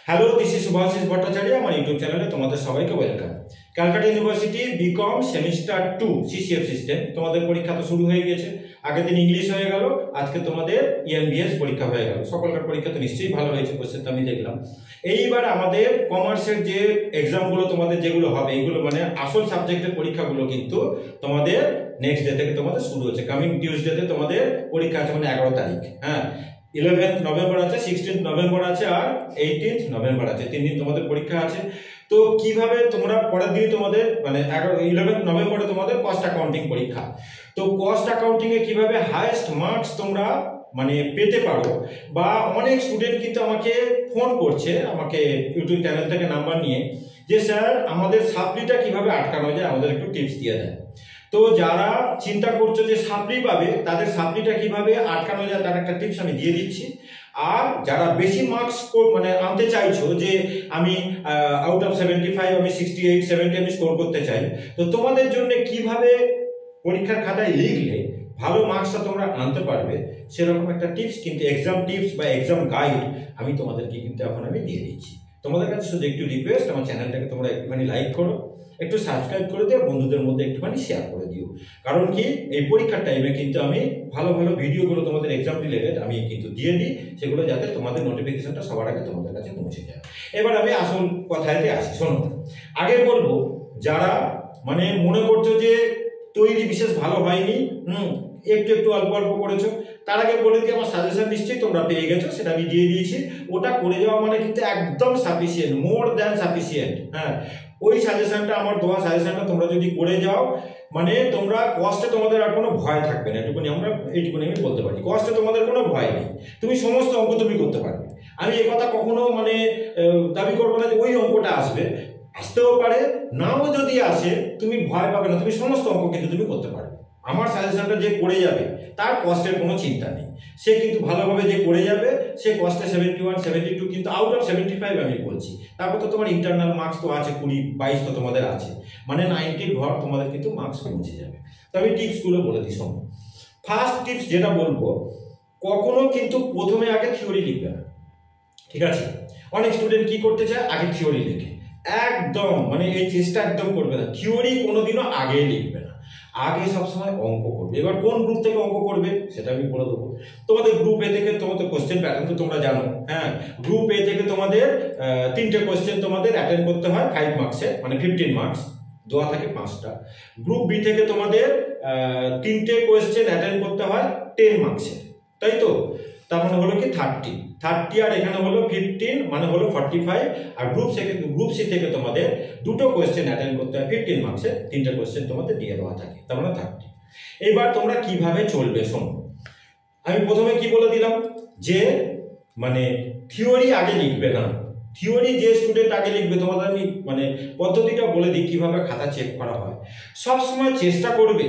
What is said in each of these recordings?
Hello, this is Shubhashis Bhattacharya. আমার YouTube চ্যানেলে তোমাদের সবাইকে welcome. Calcutta university BCom semester 2 CCF system তোমাদের পরীক্ষা তো শুরু হয়ে গেছে। আগের দিন ইংলিশ হয়ে গেল, আজকে তোমাদের ইএমবিএস পরীক্ষা হয়ে গেল। সকলকার পরীক্ষা তো নিশ্চয়ই ভালো হয়েছে, কোশ্চেন তো আমি দেখলাম। এইবার আমাদের কমার্সের যে এক্সামগুলো তোমাদের যেগুলো হবে, এইগুলো মানে আসল সাবজেক্টের পরীক্ষাগুলো কিন্তু তোমাদের নেক্সট ডে থেকে তোমাদের শুরু হচ্ছে। কামিং টিউসডেতে তোমাদের পরীক্ষা আছে, মানে 11 তারিখ। হ্যাঁ, 11th নভেম্বর আছে, 16th নভেম্বর আছে, আর 18th নভেম্বর আছে। 3 দিন তোমাদের পরীক্ষা আছে। তো কিভাবে তোমরা পরের দিন তোমাদের মানে 11th নভেম্বরে তোমাদের কস্ট অ্যাকাউন্টিং পরীক্ষা। তো কস্ট অ্যাকাউন্টিং এ কিভাবে হাইয়েস্ট মার্কস তোমরা মানে পেতে পারো, বা অনেক স্টুডেন্ট কিন্তু আমাকে ফোন করছে, আমাকে ইউটিউব চ্যানেল থেকে নাম্বার নিয়ে, যে স্যার আমাদের সাপ্লিটা কিভাবে আটকানো যায়, আমাদের একটু টিপস দিয়ে দেয়। তো যারা চিন্তা করছো যে সাপ্লি পাবে, তাদের সাপ্লিটা কিভাবে আটকানো যায় তার একটা টিপস আমি দিয়ে দিচ্ছি। আর যারা বেশি মার্কস মানে আনতে চাইছো, যে আমি আউট অফ 75 আমি 68 70 আমি স্কোর করতে চাই, তো তোমাদের জন্য কিভাবে পরীক্ষার খাতায় লিখলে ভালো মার্কসটা তোমরা আনতে পারবে, সেরকম একটা টিপস কিন্তু এক্সাম টিপস বা এক্সাম গাইড আমি তোমাদেরকে কিন্তু এখন আমি দিয়ে দিচ্ছি। তোমাদের কাছে শুধু একটু রিকোয়েস্ট, আমার চ্যানেলটাকে তোমরা একটুখানি লাইক করো, একটু সাবস্ক্রাইব করে দিও, বন্ধুদের মধ্যে একটুখানি শেয়ার করে দিও। কারণ কি, এই পরীক্ষার টাইমে কিন্তু আমি ভালো ভালো ভিডিওগুলো তোমাদের এক্সাম রিলেটেড আমি কিন্তু দিয়ে দিই, সেগুলো যাতে তোমাদের নোটিফিকেশনটা সবার আগে তোমাদের কাছে পৌঁছে যায়। এবার আমি আসল কথাতে আসি, শোনো। আগে বলবো, যারা মানে মনে করছো যে তৈরি বিশেষ ভালো হয়নি, একটু একটু অল্প অল্প করেছো, তার আগে বলে দিই আমার সাজেশন নিশ্চয়ই তোমরা পেয়ে গেছো, সেটা আমি দিয়ে দিয়েছি। ওটা করে যাওয়া মানে কিন্তু একদম সাফিসিয়েন্ট, মোর দ্যান সাফিসিয়েন্ট। হ্যাঁ, ওই সাজেশনটা, আমার দেওয়া সাজেশনটা তোমরা যদি করে যাও, মানে তোমরা কষ্টে তোমাদের আর কোনো ভয় থাকবে না। এইটুকুনি আমি বলতে পারি, কষ্টে তোমাদের কোনো ভয় নেই, তুমি সমস্ত অঙ্ক তুমি করতে পারবে। আমি এ কথা কখনো মানে দাবি করবো না যে ওই অঙ্কটা আসবে, আসতেও পারে, নাও যদি আসে তুমি ভয় পাবে না, তুমি সমস্ত অঙ্ক কিন্তু তুমি করতে পারবে। আমার সাজেশনটা যে করে যাবে তার কষ্টের কোনো চিন্তা নেই, সে কিন্তু ভালোভাবে যে করে যাবে, সে কষ্টে 71 72 কিন্তু আউট অফ 75 আমি বলছি। তারপর তো তোমার ইন্টারনাল মার্কস তো আছে 20 22 তো তোমাদের আছে, মানে 90 ঘর তোমাদের কিন্তু মার্কস পৌঁছে যাবে। তো আমি টিপসগুলো বলে দিই, শোনো। ফার্স্ট টিপস যেটা বলবো, কখনো কিন্তু প্রথমে আগে থিওরি লিখবে না, ঠিক আছে? অনেক স্টুডেন্ট কি করতে চায়, আগে থিওরি লিখে, একদম মানে এই চেষ্টা একদম করবে না, থিওরি কোনোদিনও আগে লিখবে না, আগে সবসময় অঙ্ক করবে। এবার কোন গ্রুপ থেকে অঙ্ক করবে সেটা আমি বলে দেবো। তোমাদের গ্রুপ এ থেকে তোমাদের কোশ্চেন প্যাটার্ন তো তোমরা জানো। হ্যাঁ, গ্রুপ এ থেকে তোমাদের 3টে কোশ্চেন তোমাদের অ্যাটেন্ড করতে হয় 5 মার্কসে, মানে 15 মার্কস দেওয়া থাকে 5টা। গ্রুপ বি থেকে তোমাদের 3টে কোশ্চেন অ্যাটেন্ড করতে হয় 10 মার্কসে, তাই তো? তার মানে হলো কি 30, আর এখানে হলো 15, মানে হলো 45। আর গ্রুপ সি থেকে তোমাদের 2টো কোয়েশ্চেন অ্যাটেন্ড করতে হয় 15 মার্কসে, 3টে কোয়েশ্চেন তোমাদের দিয়ে দেওয়া থাকে, তার মানে 30। এবার তোমরা কিভাবে চলবে শোনো। আমি প্রথমে কি বলে দিলাম, যে মানে থিওরি আগে লিখবে না। থিওরি যে স্টুডেন্ট আগে লিখবে, তোমাদের আমি মানে পদ্ধতিটা বলে দিই কিভাবে খাতা চেক করা হয়। সবসময় চেষ্টা করবে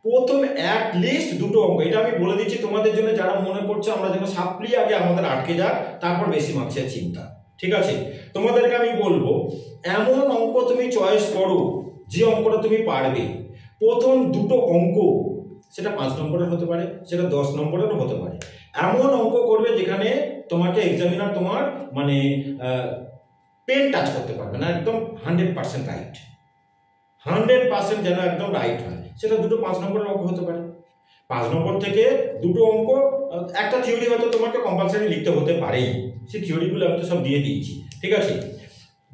প্রথম অ্যাটলিস্ট 2টো অঙ্ক, এটা আমি বলে দিচ্ছি তোমাদের জন্য, যারা মনে করছো আমরা যেন সাপ্লি আগে আমাদের আটকে যাক, তারপর বেশি মার্কসের চিন্তা, ঠিক আছে? তোমাদেরকে আমি বলবো, এমন অঙ্ক তুমি চয়েস করো যে অঙ্কটা তুমি পারবে। প্রথম 2টো অঙ্ক, সেটা 5 নম্বরের হতে পারে, সেটা 10 নম্বরেরও হতে পারে, এমন অঙ্ক করবে যেখানে তোমাকে এক্সামিনার তোমার মানে পেন টাচ করতে পারবে না, একদম 100% রাইট, 100% যেন একদম রাইট হয়। সেটা 2টো 5 নম্বরের অঙ্ক হতে পারে। 5 নম্বর থেকে 2টো অঙ্ক, একটা থিওরি হয়তো তোমাকে কম্পালসারি লিখতে হতে পারেই, সেই থিওরিগুলো আমি তো সব দিয়ে দিয়েছি, ঠিক আছে?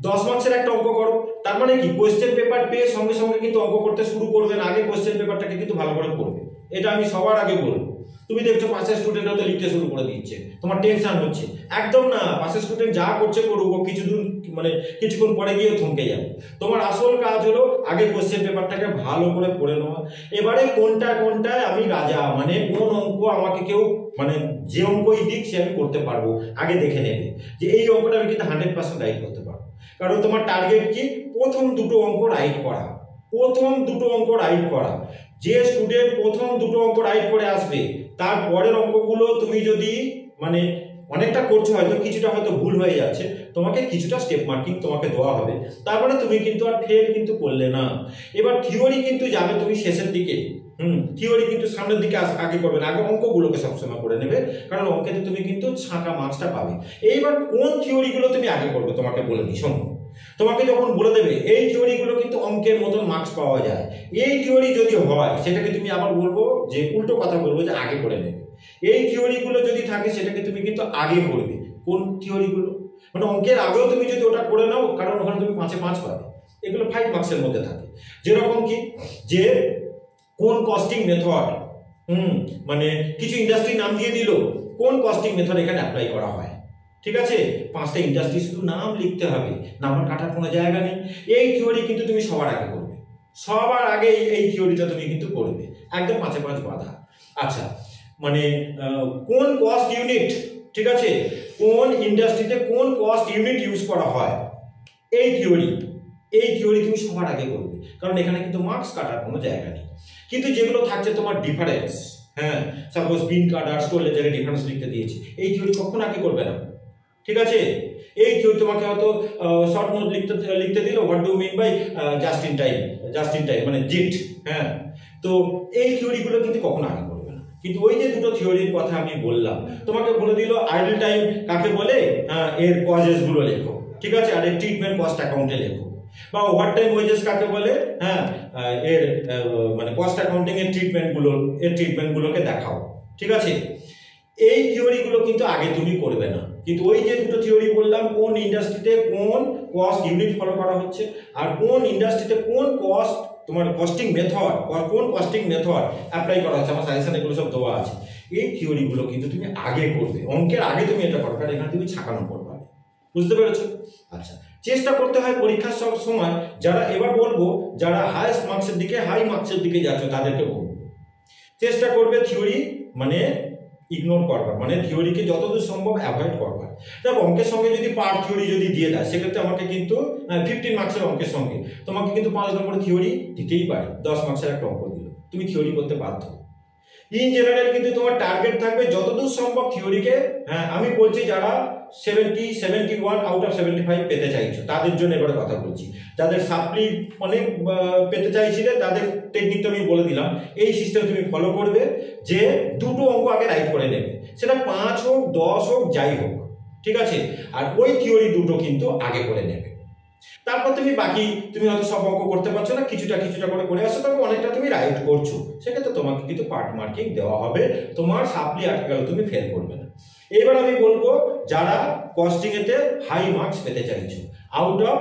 10 মার্কসের একটা অঙ্ক করো, তার মানে কি, কোয়েশ্চেন পেপার পেয়ে সঙ্গে সঙ্গে কিন্তু অঙ্ক করতে শুরু করবে না, আগে কোয়েশ্চেন পেপারটাকে কিন্তু ভালো করে পড়বে। এটা আমি সবার আগে বলবো। তুমি দেখছো পাশের স্টুডেন্ট হয়তো লিখতে শুরু করে দিচ্ছে, তোমার টেনশন হচ্ছে, একদম না, পাশের স্টুডেন্ট যা করছে করুক, ও কিছুক্ষণ পরে গিয়ে থমকে যাবে। তোমার আসল কাজ হলো আগে কোয়েশ্চেন পেপারটাকে ভালো করে পড়ে নেওয়া। এবারে কোনটায় আমি রাজা, মানে কোন অঙ্ক আমাকে কেউ মানে যে অঙ্কই দিক সে আমি করতে পারবো, আগে দেখে নেবে যে এই অঙ্কটা আমি কিন্তু 100% রাইট করতে পারবো। কারণ তোমার টার্গেট কি, প্রথম 2টো অঙ্ক রাইট করা, প্রথম 2টো অঙ্ক রাইট করা। যে স্টুডেন্ট প্রথম 2টো অঙ্ক রাইট করে আসবে, তার পরের অঙ্কগুলো তুমি যদি মানে অনেকটা করছো, হয়তো কিছুটা হয়তো ভুল হয়ে যাচ্ছে, তোমাকে কিছুটা স্টেপ মার্কিং তোমাকে দেওয়া হবে, তারপরে তুমি কিন্তু আর ফেল কিন্তু করলে না। এবার থিওরি কিন্তু যাবে তুমি শেষের দিকে, থিওরি কিন্তু সামনের দিকে আগে করবে না, আগে অঙ্কগুলোকে সবসময় করে নেবে, কারণ অঙ্কেতে তুমি কিন্তু ছাঁকা মার্কসটা পাবে। এইবার কোন থিওরিগুলো তুমি আগে করবে তোমাকে বলে দিই, শোনো। তোমাকে যখন বলে দেবে এই থিওরিগুলো কিন্তু অঙ্কের মতন মার্কস পাওয়া যায়, এই থিওরি যদি হয় সেটাকে তুমি আবার বলবো যে উল্টো কথা বলবো যে আগে করে নেবে। এই থিওরিগুলো যদি থাকে সেটাকে তুমি কিন্তু আগে করবে। কোন থিওরিগুলো? মানে অঙ্কের আগেও তুমি যদি ওটা করে নাও, কারণ ওখানে তুমি 5-এ 5 পাবে, এগুলো 5 মার্কসের মধ্যে থাকে। যেরকম কি যে কোন কস্টিং মেথড, মানে কিছু ইন্ডাস্ট্রি নাম দিয়ে দিল, কোন কস্টিং মেথড এখানে অ্যাপ্লাই করা হয়, ঠিক আছে? 5টা ইন্ডাস্ট্রি শুধু নাম লিখতে হবে, নাম্বার কাটার কোনো জায়গা নেই। এই থিওরি কিন্তু তুমি সবার আগে করবে, সবার আগে এই থিওরিটা তুমি কিন্তু করবে, একদম 5-এ 5 বাঁধা। আচ্ছা, মানে কোন কস্ট ইউনিট, ঠিক আছে, কোন ইন্ডাস্ট্রিতে কোন কস্ট ইউনিট ইউজ করা হয়, এই থিওরি তুমি সবার আগে করবে, কারণ এখানে কিন্তু মার্কস কাটার কোনো জায়গা নেই। কিন্তু যেগুলো থাকছে তোমার ডিফারেন্স, সাপোজ বিন কার্ড আর স্টোর লেজারে ডিফারেন্স লিখতে দিয়েছি, এই থিওরি কখন আগে করবে না, ঠিক আছে? এই থিওরি তোমাকে হয়তো শর্ট নোট লিখতে দিল, what do mean by just in time মানে জিট, তো এই থিওরিগুলো কিন্তু কখনো আগে করবে না। কিন্তু ওই যে দুটো থিওরির কথা আমি বললাম, তোমাকে বলে দিল আইডল টাইম কাকে বলে, এর কজেস গুলো লেখো, ঠিক আছে, আর এর ট্রিটমেন্ট কস্ট অ্যাকাউন্টে লেখো, বা ওভারটাইম ওয়েজেস কাকে বলে, এর মানে কস্ট অ্যাকাউন্টিং এর ট্রিটমেন্টগুলোকে দেখাও, ঠিক আছে? এই থিওরিগুলো কিন্তু আগে তুমি করবে না। কিন্তু ওই যে দুটো থিওরি বললাম, কোন ইন্ডাস্ট্রিতে কোন কস্ট ইউনিট ফলো করা হচ্ছে, আর কোন ইন্ডাস্ট্রিতে কোন কস্ট তোমার কস্টিং মেথড, কোন কস্টিং মেথড অ্যাপ্লাই করা হচ্ছে, আমার সাজেশন এগুলো সব দেওয়া আছে। এই থিওরিগুলো কিন্তু তুমি আগে করবে, অঙ্কের আগে তুমি এটা করবে, কারণ এখানে তুমি ছাকা নম্বর পাবে। বুঝতে পেরেছো? আচ্ছা, চেষ্টা করতে হয় পরীক্ষার সব সময়, যারা এবার বলবো যারা হাই মার্কসের দিকে যাচ্ছ তাদেরকে বলবো চেষ্টা করবে থিওরি মানে ইগনোর করবার, মানে থিওরিকে যতদূর সম্ভব অ্যাভয়েড করবার। দেখো, অঙ্কের সঙ্গে যদি পার্ট থিওরি যদি দিয়ে দেয়, সেক্ষেত্রে আমাকে কিন্তু 15 মার্কসের অঙ্কের সঙ্গে তোমাকে কিন্তু 5 নম্বর থিওরি দিতেই পারে, 10 মার্কসের একটা অঙ্ক দিল, তুমি থিওরি করতে বাধ্য। ইন জেনারেল কিন্তু তোমার টার্গেট থাকবে যতদূর সম্ভব থিওরিকে, আমি বলছি যারা 71 আউট অফ 75 পেতে চাইছো তাদের জন্য এবারে কথা বলছি। যাদের সাপ্লি অনেক পেতে চাইছিলে তাদের টেকনিকটা আমি বলে দিলাম। এই সিস্টেম তুমি ফলো করবে যে দুটো অঙ্ক আগে রাইট করে নেবে, সেটা 5 হোক 10 হোক যাই হোক, ঠিক আছে? আর ওই থিওরি দুটো কিন্তু আগে করে নেবে। তারপর তুমি বাকি, তুমি হয়তো সব অঙ্ক করতে পারছো না, কিছুটা করে আসো, তবে অনেকটা তুমি রাইট করছো, সেক্ষেত্রে তোমাকে কিন্তু পার্ট মার্কিং দেওয়া হবে, তোমার সাপ্লি আটকে তুমি ফেল করবে না। এবার আমি বলবো যারা কস্টিং এতে হাই মার্কস পেতে চাইছো, আউট অফ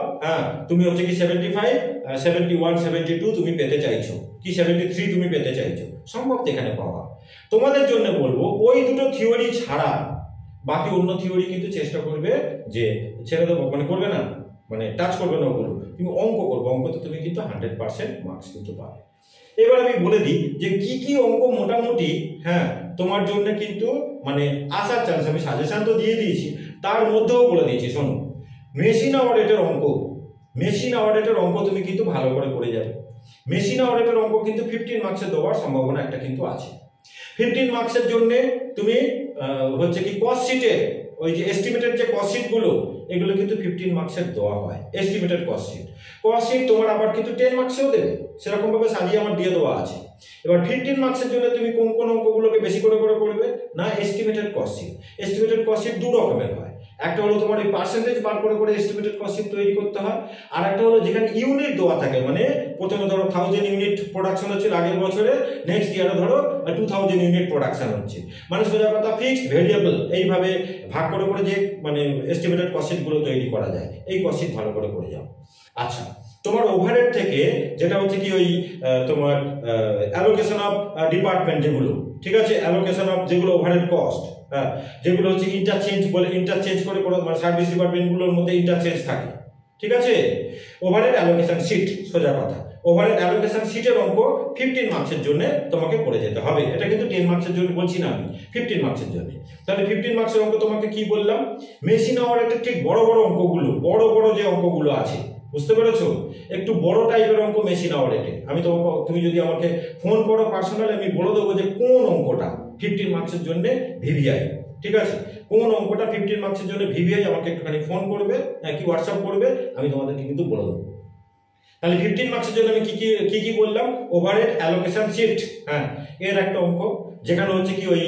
তুমি হচ্ছে কি 75, 71, 72 তুমি পেতে চাইছো, কি 73 তুমি পেতে চাইছো, সম্ভব এখানে পাওয়া। তোমাদের জন্য বলবো ওই দুটো থিওরি ছাড়া বাকি অন্য থিওরি কিন্তু চেষ্টা করবে যে ছেড়ে দেবো, মানে করবে না, মানে টাচ করবে না ওগুলো, তুমি অঙ্ক করবে, অঙ্কতে তুমি কিন্তু 100% মার্কস কিন্তু পাবে। এবার আমি বলে দিই যে কি কি অঙ্ক মোটামুটি তোমার জন্য কিন্তু মানে আসার চান্স, আমি সাজেশন তো দিয়ে দিয়েছি, তার মধ্যেও বলে দিয়েছি। শোনো, মেশিন অপারেটর অঙ্ক তুমি কিন্তু ভালো করে যাবে। মেশিন অপারেটর অঙ্ক কিন্তু 15 মার্কসের দেওয়ার সম্ভাবনা একটা কিন্তু আছে। 15 মার্কসের জন্য তুমি হচ্ছে কি কস্ট শিটের ওই যে এস্টিমেটেড যে কস্ট শিট গুলো, এগুলো কিন্তু 15 মার্কসের দেওয়া হয়, এস্টিমেটেড কস্ট শিট তোমার আবার কিন্তু 10 মার্কসেও দেবে, সেরকম ভাবে সাজিয়ে আমার দিয়ে দেওয়া আছে। এবার 15 মার্কসের জন্য তুমি কোন অঙ্কগুলোকে বেশি করে করবে না, এস্টিমেটেড কস্ট শিট দু রকমের হয়। একটা হলো তোমার এই পার্সেন্টেজ বার করে এস্টিমেটেড কস্ট শিট তৈরি করতে হয়, আর একটা হলো যেখানে ইউনিট দেওয়া থাকে, মানে প্রথমে ধরো 1000 ইউনিট প্রোডাকশন হচ্ছে আগের বছরে, নেক্সট ইয়ারে ধরো 2000 ইউনিট প্রোডাকশন হচ্ছে, মানে সোজা কথা ফিক্সড ভেরিয়েবল, এইভাবে ভাগ করে যে মানে এস্টিমেটেড কস্ট শিট গুলো তৈরি করা যায়, এই কস্ট শিট ভালো করে যাও। আচ্ছা, তোমার ওভারহেড থেকে যেটা হচ্ছে কি ওই তোমার অ্যালোকেশন অফ ডিপার্টমেন্ট যেগুলো, ঠিক আছে, অ্যালোকেশন অফ যেগুলো ওভারহেড কস্ট, যেগুলো হচ্ছে ইন্টারচেঞ্জ করে মানে সার্ভিস ডিপার্টমেন্টগুলোর মধ্যে ইন্টারচেঞ্জ থাকে, ঠিক আছে, ওভারহেড অ্যালোকেশন শিট, সোজা কথা ওভারহেড অ্যালোকেশন শিটের অঙ্ক 15 মার্কসের জন্য তোমাকে করে যেতে হবে। এটা কিন্তু 10 মার্কসের জন্য বলছি না আমি, 15 মার্কসের জন্য। তাহলে 15 মার্কসের অঙ্ক তোমাকে কি বললাম, মেশিন অপারেটর ঠিক বড় অঙ্কগুলো, বড় যে অঙ্কগুলো আছে, বুঝতে পেরেছো, একটু বড় টাইপের অঙ্ক মেশিন অপারেটর। তুমি যদি আমাকে ফোন করো পার্সোনালি, আমি বলে দেবো যে কোন অঙ্কটা 15 মার্কসের জন্য ভিভিআই, ঠিক আছে, কোন অঙ্কটা 15 মার্কসের জন্য ভিভিআই, আমাকে একটুখানি ফোন করবে, কি হোয়াটসঅ্যাপ করবে, আমি তোমাদেরকে কিন্তু বলে দেবো। তাহলে 15 মার্কসের জন্য আমি কি কি বললাম, ওভারহেড অ্যালোকেশন শিট, হ্যাঁ এর একটা অঙ্ক, যেখানে হচ্ছে কি ওই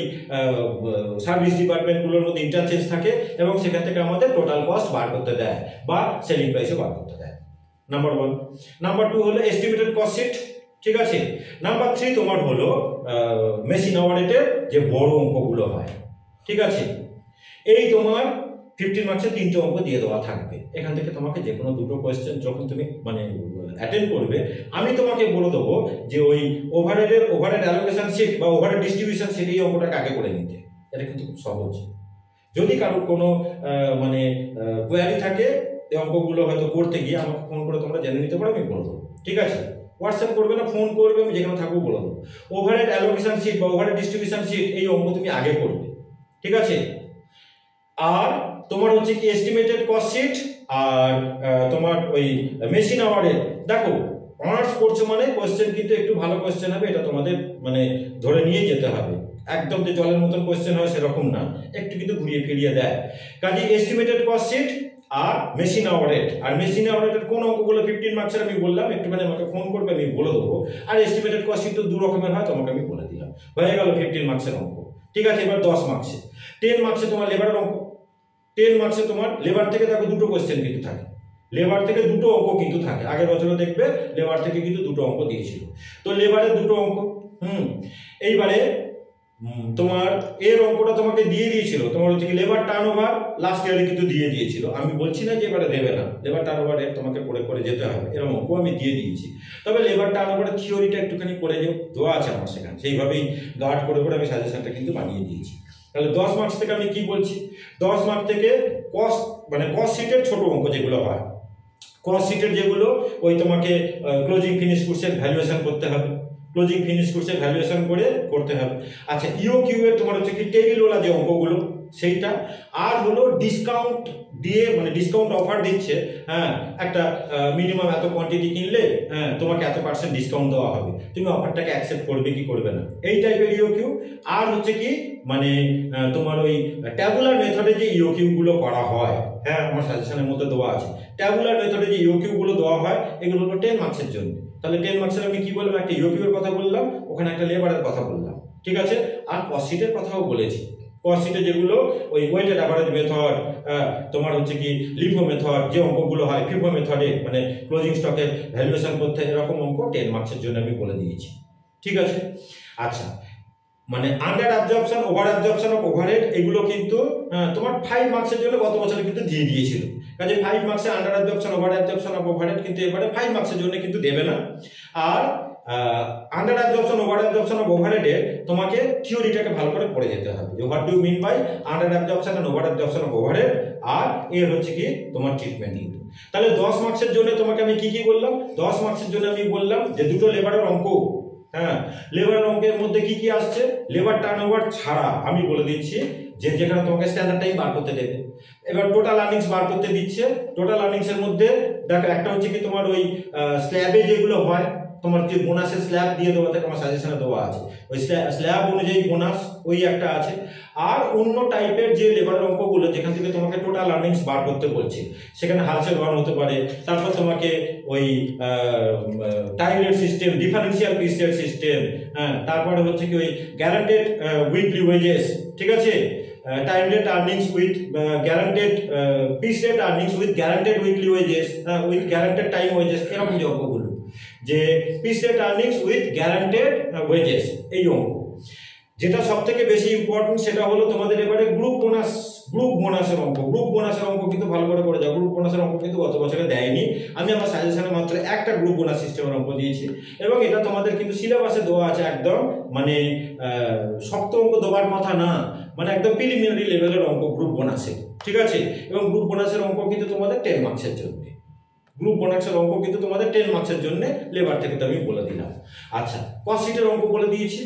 সার্ভিস ডিপার্টমেন্টগুলোর মধ্যে ইন্টারচেঞ্জ থাকে এবং সেখান থেকে আমাদের টোটাল কস্ট বার করতে দেয় বা সেলিং প্রাইসও বার করতে দেয়, নাম্বার 1। নাম্বার 2 হলো এস্টিমেটেড কস্ট শিট, ঠিক আছে। নাম্বার 3 তোমার হলো মেশিন আওয়ারেটের যে বড় অঙ্কগুলো হয়, ঠিক আছে। এই তোমার 15 মার্কসে 3টে অঙ্ক দিয়ে দেওয়া থাকবে। এখান থেকে তোমাকে যে কোনো দুটো কোয়েশ্চেন যখন তুমি মানে অ্যাটেন্ড করবে, আমি তোমাকে বলে দেবো যে ওই ওভারহেড অ্যালোকেশন শিট বা ওভারহেড ডিস্ট্রিবিউশন শিট এই অঙ্কটাকে আগে করে নিতে। এটা কিন্তু খুব সহজ। যদি কারোর কোনো মানে কোয়ারি থাকে এই অঙ্কগুলো হয়তো করতে গিয়ে আমাকে ফোন করে তোমরা জেনে নিতে পারো, আমি বলে দেবো, ঠিক আছে। হোয়াটসঅ্যাপ করবে না, ফোন করবে, আমি যেখানে থাকবো বলে দেবো। ওভারহেড অ্যালোকেশন শিট বা ওভারহেড ডিস্ট্রিবিউশন শিট এই অঙ্ক তুমি আগে করবে, ঠিক আছে। আর তোমার হচ্ছে কি এস্টিমেটেড কস্ট শিট আর তোমার ওই মেশিন আওয়ারের, দেখো অনার্স করছো মানে কোয়েশ্চেন কিন্তু একটু ভালো কোয়েশ্চেন হবে, এটা তোমাদের মানে ধরে নিয়ে যেতে হবে। একদম যে জলের মতন কোয়েশ্চেন হয় সেরকম না, একটু কিন্তু ঘুরিয়ে ফিরিয়ে দেয়। কাজে এস্টিমেটেড কস্ট শিট আর মেশিন আওয়ারেট, আর মেশিন আওয়ারেটের কোন অঙ্কগুলো 15 মার্কসের আমি বললাম, একটুখানি আমাকে ফোন করবে, আমি বলে দেবো। আর এস্টিমেটেড কস্ট শিট তো দু রকমের হয়, তোমাকে আমি বলে দিলাম, হয়ে গেল 15 মার্কসের অঙ্ক, ঠিক আছে। এবার 10 মার্কসে 10 মার্কসে তোমার লেবারের অঙ্ক। 10 মার্কসে তোমার লেবার থেকে দেখো দুটো কোয়েশ্চেন কিন্তু থাকে, লেবার থেকে দুটো অঙ্ক কিন্তু থাকে। আগের বছরে দেখবে লেবার থেকে কিন্তু দুটো অঙ্ক দিয়েছিল, তো লেবারের দুটো অঙ্ক। এইবারে তোমার এর অঙ্কটা তোমাকে দিয়ে দিয়েছিল, তোমার হচ্ছে কি লেবার টার্নওভার লাস্ট ইয়ারে কিন্তু দিয়ে দিয়েছিল। আমি বলছি না যে এবারে দেবে না, লেবার টার্নওভার তোমাকে করে করে যেতে হবে, এরকম অঙ্ক আমি দিয়ে দিয়েছি। তবে লেবার টার্নওভারের থিওরিটা একটুখানি করে দেওয়া আছে আমার সেখানে, সেইভাবেই গার্ড করে করে আমি সাজেশনটা কিন্তু বানিয়ে দিয়েছি। তাহলে 10 মার্কস থেকে আমি কি বলছি, 10 মার্ক থেকে কস্ট মানে কস্ট শিটের ছোট অঙ্ক যেগুলো হয়, কস্ট শিটের যেগুলো ওই তোমাকে ক্লোজিং ফিনিশ কোর্সের ভ্যালুয়েশন করতে হবে, ক্লোজিং ফিনিশ কোর্সের ভ্যালুয়েশন করে করতে হবে। আচ্ছা ইওকিউ এর তোমার হচ্ছে কি টেবিলওয়ালা যে অঙ্কগুলো সেইটা, আর হলো ডিসকাউন্ট দিয়ে মানে ডিসকাউন্ট অফার দিচ্ছে, হ্যাঁ একটা মিনিমাম এত কোয়ান্টিটি কিনলে হ্যাঁ তোমাকে এত % ডিসকাউন্ট দেওয়া হবে, তুমি অফারটাকে অ্যাকসেপ্ট করবে কি করবে না, এই টাইপের ইওকিউ। আর হচ্ছে কি মানে তোমার ওই ট্যাবুলার মেথডে যে ইওকিউ গুলো করা হয়, হ্যাঁ আমার সাজেশনের মধ্যে দেওয়া আছে, ট্যাবুলার মেথডে যে ইওকিউ গুলো দেওয়া হয় এগুলো হলো 10 মার্কসের জন্য। তাহলে 10 মার্কসের আমি কি বললাম, একটা ইওকিউ এর কথা বললাম, ওখানে একটা লেবারের কথা বললাম, ঠিক আছে। আর কস্ট শিটের কথাও বলেছি, কস্ট শিটে যেগুলো ওই ওয়েটেড অ্যাভারেজ মেথড, তোমার হচ্ছে কি লিফো মেথড যে অঙ্কগুলো হয়, ফিফো মেথডে মানে ক্লোজিং স্টকের ভ্যালুয়েশন করতে, এরকম অঙ্ক 10 মার্কসের জন্য আমি বলে দিয়েছি, ঠিক আছে। আচ্ছা মানে under absorption, over absorption of overhead এগুলো কিন্তু তোমার 5 মার্কসের জন্য গত বছরে কিন্তু দিয়ে দিয়েছিল। কাজে 5 মার্কসে under absorption, over absorption of overhead কিন্তু এবারে 5 মার্কসের জন্য কিন্তু দেবে না। আর under absorption, over absorption of ওভারহেডে তোমাকে থিওরিটাকে ভালো করে পড়ে যেতে হবে, যে what do mean by under absorption and over absorption of overhead, আর এর হচ্ছে কি তোমার ট্রিটমেন্ট কিন্তু। তাহলে 10 মার্কসের জন্য তোমাকে আমি কি কি বললাম, 10 মার্কসের জন্য আমি বললাম যে দুটো লেবারের অঙ্ক, হ্যাঁ লেবার অঙ্কের মধ্যে কি কি আসছে, লেবার টার্নওভার ছাড়া আমি বলে দিচ্ছি যে যেখানে তোমাকে স্ট্যান্ডার্ড টাইম বার করতে দেবে, এবার টোটাল আর্নিংস বার করতে দিচ্ছে। টোটাল আর্নিংস এর মধ্যে দেখো একটা হচ্ছে কি তোমার ওই স্ল্যাবে যেগুলো হয়, তোমার যে বোনাসের স্ল্যাব দিয়ে দেওয়া থাকে আমার সাজেশনে দেওয়া আছে, ওই স্ল্যাব অনুযায়ী বোনাস ওই একটা আছে। আর অন্য টাইপের যে লেবারের অঙ্কগুলো যেখান থেকে তোমাকে টোটাল আর্নিংস বার করতে বলছে, সেখানে হালসেল ওয়ান হতে পারে, তারপর তোমাকে ওই time rate system, differential piece rate system, হ্যাঁ তারপরে হচ্ছে কি ওই গ্যারান্টেড উইকলি ওয়েজেস, ঠিক আছে, time rate earnings with guaranteed piece rate earnings with guaranteed weekly wages, with guaranteed time wages, এরকম যে অঙ্কগুলো, যে piece rate earnings with guaranteed wages, এই অঙ্ক। যেটা সব থেকে বেশি ইম্পর্টেন্ট সেটা হলো তোমাদের এবারে গ্রুপ বোনাসের অঙ্ক। গ্রুপ বোনাসের অঙ্ক কিন্তু ভালো করে যাও, গ্রুপ বোনাসের অঙ্ক কিন্তু গত বছরে দেয়নি, আমি আমার সাজেশনে মাত্র একটা গ্রুপ বোনাস সিস্টেমের অঙ্ক দিয়েছি, এবং এটা তোমাদের কিন্তু সিলেবাসে দেওয়া আছে, একদম মানে শক্ত অঙ্ক দেওয়ার কথা না, মানে একদম প্রিলিমিনারি লেভেলের অঙ্ক গ্রুপ বোনাসে, ঠিক আছে। এবং গ্রুপ বোনাসের অঙ্ক কিন্তু তোমাদের 10 মার্কসের জন্য, গ্রুপ বোনাসের অঙ্ক কিন্তু তোমাদের 10 মার্কসের জন্য লেবার থেকে তো আমি বলে দিলাম। আচ্ছা কস্ট শিটের অঙ্ক বলে দিয়েছি।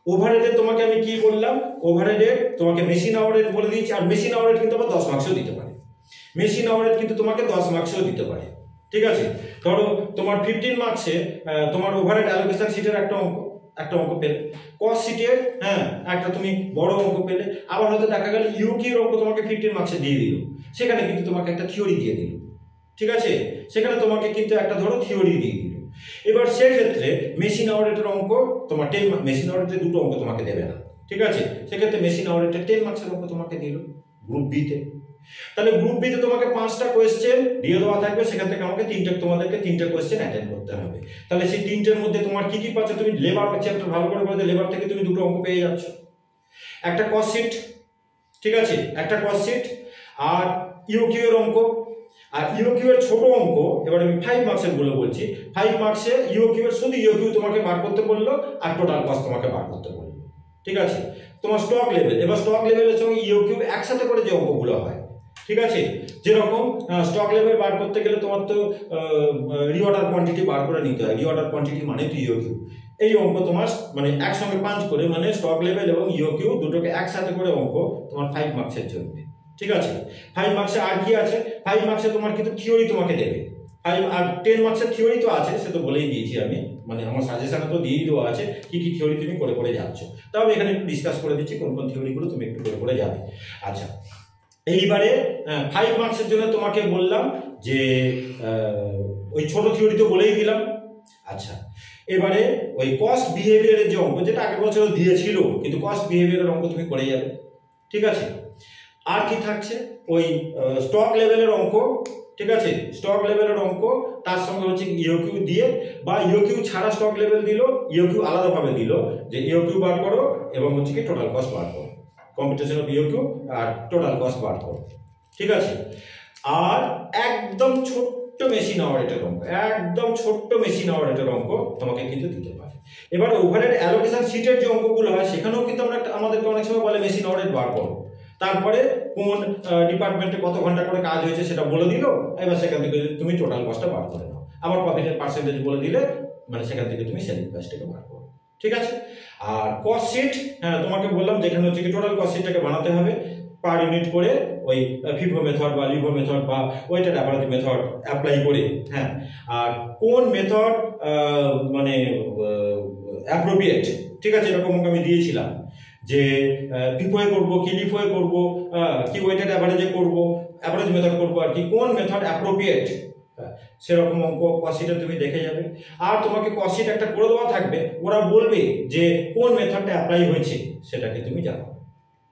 ওভারহেডে তোমাকে আমি কি বললাম, ওভারহেডে তোমাকে মেশিন আওয়ারেড বলে দিয়েছি, আর মেশিন আওয়ারেড কিন্তু আবার 10 মার্কসও দিতে পারে, মেশিন আওয়ারেড কিন্তু তোমাকে 10 মার্কসও দিতে পারে, ঠিক আছে। ধরো তোমার 15 মার্কসে তোমার ওভারহেড অ্যালোকেশন শিটের একটা অঙ্ক পেলে, কস্ট শিটের হ্যাঁ একটা তুমি বড় অঙ্ক পেলে, আবার হয়তো দেখা গেল ইউকির অঙ্ক তোমাকে 15 মার্কসে দিয়ে দিল, সেখানে কিন্তু তোমাকে একটা থিওরি দিয়ে দিল, ঠিক আছে, সেখানে তোমাকে কিন্তু একটা ধরো থিওরি দিয়ে দিল। এবার সেক্ষেত্রে মেশিন আওয়ারেটের অঙ্ক তোমার মেশিন আওয়ারেটের দুটো অঙ্ক তোমাকে দেবে না, ঠিক আছে, সেক্ষেত্রে মেশিন আওয়ারেটের 10 মার্কসের অঙ্ক তোমাকে দিল গ্রুপ বিতে। তাহলে গ্রুপ বিতে তোমাকে 5টা কোয়েশ্চেন দিয়ে দেওয়া থাকবে, সেখান থেকে আমাকে তোমাদেরকে 3টে কোয়েশ্চেন অ্যাটেন্ড করতে হবে। তাহলে সেই 3টের মধ্যে তোমার কি কি পাচ্ছ, তুমি লেবার চ্যাপ্টার ভালো করে বলতে লেবার থেকে তুমি দুটো অঙ্ক পেয়ে যাচ্ছ, একটা কস্ট শিট, ঠিক আছে, একটা কস্ট শিট আর ইউকিউ এর অঙ্ক। আর ইউকিউ এর ছোট অঙ্ক, এবার আমি 5 মার্কসের গুলো বলছি, 5 মার্কসে ইউকিউ এর শুধু ইউকিউ তোমাকে বার করতে বললো আর টোটাল কস্ট তোমাকে বার করতে বললো, ঠিক আছে। তোমার স্টক লেভেল, এবার স্টক লেভেলের সঙ্গে ইউকিউ একসাথে করে যে অঙ্কগুলো হয়, ঠিক আছে, যেরকম স্টক লেভেল বার করতে গেলে তোমার তো রিঅর্ডার কোয়ান্টিটি বার করে নিতে হয়, রিঅর্ডার কোয়ান্টিটি মানে তো ইউকিউ। এই অঙ্ক তোমার মানে একসঙ্গে 5 করে, মানে স্টক লেভেল এবং ইউকিউ দুটোকে একসাথে করে অঙ্ক তোমার 5 মার্কসের জন্য, ঠিক আছে। 5 মার্কসে আর কি আছে, 5 মার্কসে তোমার কিন্তু থিওরি তোমাকে দেবে, 5 আর 10 মার্কসের থিওরি তো আছে, সে তো বলেই দিয়েছি আমি, মানে আমার সাজেশনে তো দিয়ে দেওয়া আছে কি কি থিওরি তুমি করে করে যাচ্ছ। তাও আমি এখানে একটু ডিসকাস করে দিচ্ছি কোন কোন থিওরিগুলো তুমি একটু করে করে যাবে। আচ্ছা, এইবারে 5 মার্কসের জন্য তোমাকে বললাম যে ওই ছোট থিওরি তো বলেই দিলাম। আচ্ছা, এবারে ওই কস্ট বিহেভিয়ারের যে অঙ্ক, যেটা আগের বছর দিয়েছিল, কিন্তু কস্ট বিহেভিয়ারের অঙ্ক তুমি করে যাবে, ঠিক আছে। আর কি থাকছে, ওই স্টক লেভেলের অঙ্ক, ঠিক আছে, স্টক লেভেলের অঙ্ক, তার সঙ্গে হচ্ছে ইউকিউ দিয়ে বা ইউকিউ ছাড়া স্টক লেভেল দিল, ইউকিউ আলাদাভাবে দিল যে ইউকিউ বার করো এবং হচ্ছে কি টোটাল কস্ট বার করো, কম্পিটিশন অফ ইউকিউ আর টোটাল কস্ট বার করো, ঠিক আছে। আর একদম ছোট্ট মেশিন আওয়ারেটের অঙ্ক, একদম ছোট্ট মেশিন আওয়ারেটের অঙ্ক তোমাকে কিন্তু দিতে পারে। এবার ওভারের অ্যালোকেশন শিটের যে অঙ্কগুলো হয় সেখানেও কিন্তু আমাদেরকে অনেক সময় বলে মেশিন আওয়ারেট বার করো, তারপরে কোন ডিপার্টমেন্টে কত ঘন্টা করে কাজ হয়েছে সেটা বলে দিল, এবার সেখান থেকে তুমি টোটাল কস্টটা বার করে নাও, আবার প্রফিটের পার্সেন্টেজ বলে দিলে, মানে সেখান থেকে তুমি সেলিং প্রাইসটাকে বার করো, ঠিক আছে। আর কস্ট শিট, হ্যাঁ তোমাকে বললাম যেখানে হচ্ছে কি টোটাল কস্ট শিটটাকে বানাতে হবে পার ইউনিট করে, ওই ফিফো মেথড বা লিভো মেথড বা ওয়েটেড অ্যাভারেজ মেথড অ্যাপ্লাই করে, হ্যাঁ। আর কোন মেথড মানে অ্যাপ্রোপ্রিয়েট, ঠিক আছে, এরকম আমি দিয়েছিলাম যে ফিফোয়ে করবো কি লিফোয়ে করবো কি ওয়েটেড অ্যাভারেজে করবো, অ্যাভারেজ মেথড করবো আর কি, কোন মেথড অ্যাপ্রোপ্রিয়েট, সেরকম অঙ্ক কস্টশিটে তুমি দেখে যাবে। আর তোমাকে কস্টশিট একটা করে দেওয়া থাকবে, ওরা বলবে যে কোন মেথডটা অ্যাপ্লাই হয়েছে সেটাকে তুমি জানো,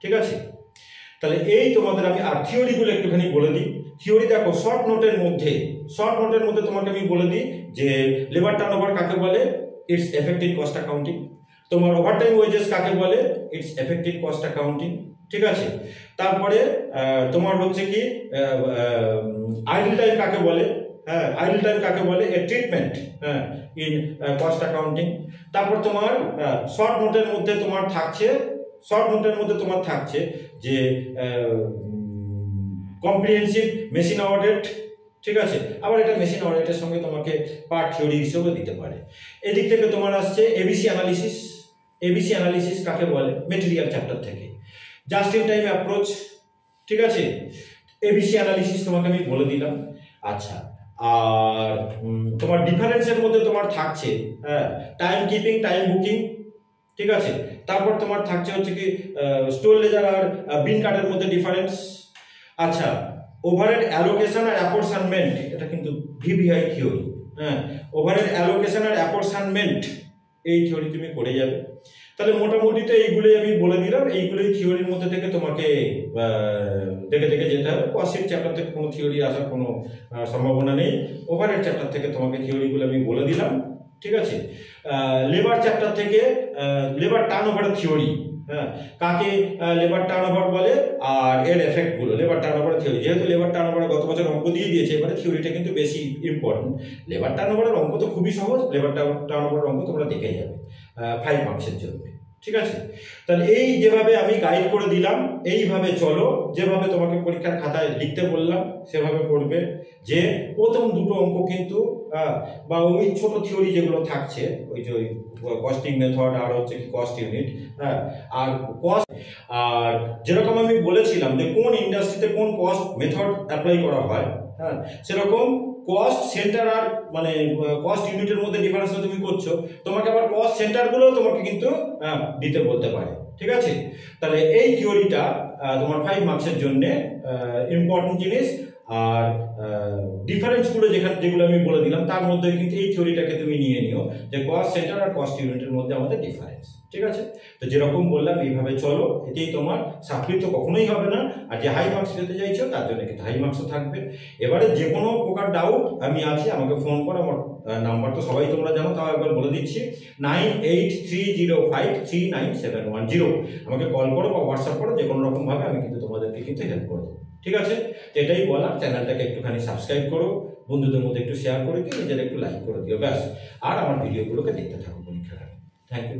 ঠিক আছে। তাহলে এই তোমাদের আমি আর থিওরিগুলো একটুখানি বলে দিই। থিওরি দেখো শর্ট নোটের মধ্যে তোমাকে আমি বলে দিই যে লেবার টার্নওভার কাকে বলে, ইটস এফেক্টিভ কস্ট অ্যাকাউন্টিং। তোমার ওভারটাইম ওয়েজেস কাকে বলে, ইটস এফেক্টিভ কস্ট অ্যাকাউন্টিং, ঠিক আছে। তারপরে তোমার হচ্ছে কি আইডল টাইম কাকে বলে, হ্যাঁ আইডল টাইম কাকে বলে, এ ট্রিটমেন্ট হ্যাঁ ইন কস্ট অ্যাকাউন্টিং। তারপর তোমার শর্ট নোটের মধ্যে তোমার থাকছে যে কম্প্রিহেনসিভ মেশিন অডিট, ঠিক আছে। আবার এটা মেশিন অডিটের সঙ্গে তোমাকে পার্ট থিওরি হিসেবে দিতে পারে। এদিক থেকে তোমার আসছে এবিসি অ্যানালিসিস কাকে বলে, মেটেরিয়াল চ্যাপ্টার থেকে। জাস্ট ইন টাইম অ্যাপ্রোচ, ঠিক আছে, এবিসি অ্যানালিসিস তোমাকে আমি বলে দিলাম। আচ্ছা, আর তোমার ডিফারেন্সের মধ্যে তোমার থাকছে টাইম কিপিং, টাইম বুকিং, ঠিক আছে। তারপর তোমার থাকছে হচ্ছে কি স্টোর লেজার আর বিন কার্ডের মধ্যে ডিফারেন্স। আচ্ছা, ওভারহেড অ্যালোকেশন আর অ্যাপরশনমেন্ট, এটা কিন্তু ভিভিআই থিওরি, হ্যাঁ ওভারহেড অ্যালোকেশন আর অ্যাপরশনমেন্ট, এই থিওরি তুমি করে যাবে। তাহলে মোটামুটি তো এইগুলোই আমি বলে দিলাম, এইগুলোই থিওরির মধ্যে থেকে তোমাকে দেখে দেখে যেতে হবে। কস্ট চ্যাপ্টার থেকে কোনো থিওরি আসার কোনো সম্ভাবনা নেই, ওভারহেড চ্যাপ্টার থেকে তোমাকে থিওরিগুলো আমি বলে দিলাম, ঠিক আছে। লেবার চ্যাপ্টার থেকে লেবার টার্নওভারের থিওরি, হ্যাঁ কাকে লেবার টার্নওভার বলে আর এর এফেক্টগুলো, লেবার টার্নওভারের থিওরি। যেহেতু লেবার টার্নওভারে গত বছর অঙ্ক দিয়ে দিয়েছে, এবারে থিওরিটা কিন্তু বেশি ইম্পর্টেন্ট। লেবার টার্নওভারের অঙ্ক তো খুবই সহজ, লেবার টার্নওভারের অঙ্ক তোমরা দেখে যাবে 5 মার্কসের জন্য, ঠিক আছে। তাহলে এই যেভাবে আমি গাইড করে দিলাম, এইভাবে চলো, যেভাবে তোমাকে পরীক্ষার খাতায় লিখতে বললাম সেভাবে করবে। যে প্রথম দুটো অঙ্ক কিন্তু বা ওই ছোট থিওরি যেগুলো থাকছে, ওই যে কস্টিং মেথড আর হচ্ছে কি কস্ট ইউনিট, হ্যাঁ আর কস্ট, আর যেরকম আমি বলেছিলাম যে কোন ইন্ডাস্ট্রিতে কোন কস্ট মেথড অ্যাপ্লাই করা হয়, হ্যাঁ সেরকম কস্ট সেন্টার আর মানে কস্ট ইউনিটের মধ্যে ডিফারেন্স তুমি করছো, তোমাকে আবার কস্ট সেন্টারগুলো তোমাকে কিন্তু দিতে বলতে পারে, ঠিক আছে। তাহলে এই থিওরিটা তোমার 5 মার্কসের জন্য ইম্পর্টেন্ট জিনিস। আর ডিফারেন্সগুলো যেগুলো আমি বলে দিলাম তার মধ্যে কিন্তু এই থিওরিটাকে তুমি নিয়ে নিও যে কস্ট সেন্টার আর কস্ট ইউনিটের মধ্যে আমাদের ডিফারেন্স। ঠিক আছে, তো যেরকম বললাম এইভাবে চলো, এতেই তোমার সাপ্লি তো কখনোই হবে না। আর যে হাই মার্কস পেতে চাইছো তার জন্য কিন্তু হাই মার্কসও থাকবে। এবারে যে কোনো প্রকার ডাউট আমি আছি, আমাকে ফোন করো। আমার নাম্বার তো সবাই তোমরা জানো, তাও একবার বলে দিচ্ছি, 9830539710। আমাকে কল করো বা হোয়াটসঅ্যাপ করো, যে কোনো রকমভাবে আমি কিন্তু তোমাদেরকে কিন্তু হেল্প করে দেবো। ঠিক আছে, এটাই বলার। চ্যানেলটাকে একটুখানি সাবস্ক্রাইব করো, বন্ধুদের মধ্যে একটু শেয়ার করে দিও, নিজের একটু লাইক করে দিও, ব্যাস। আর আমার ভিডিওগুলোকে দেখতে থাকো পরীক্ষার আগে। Thank you.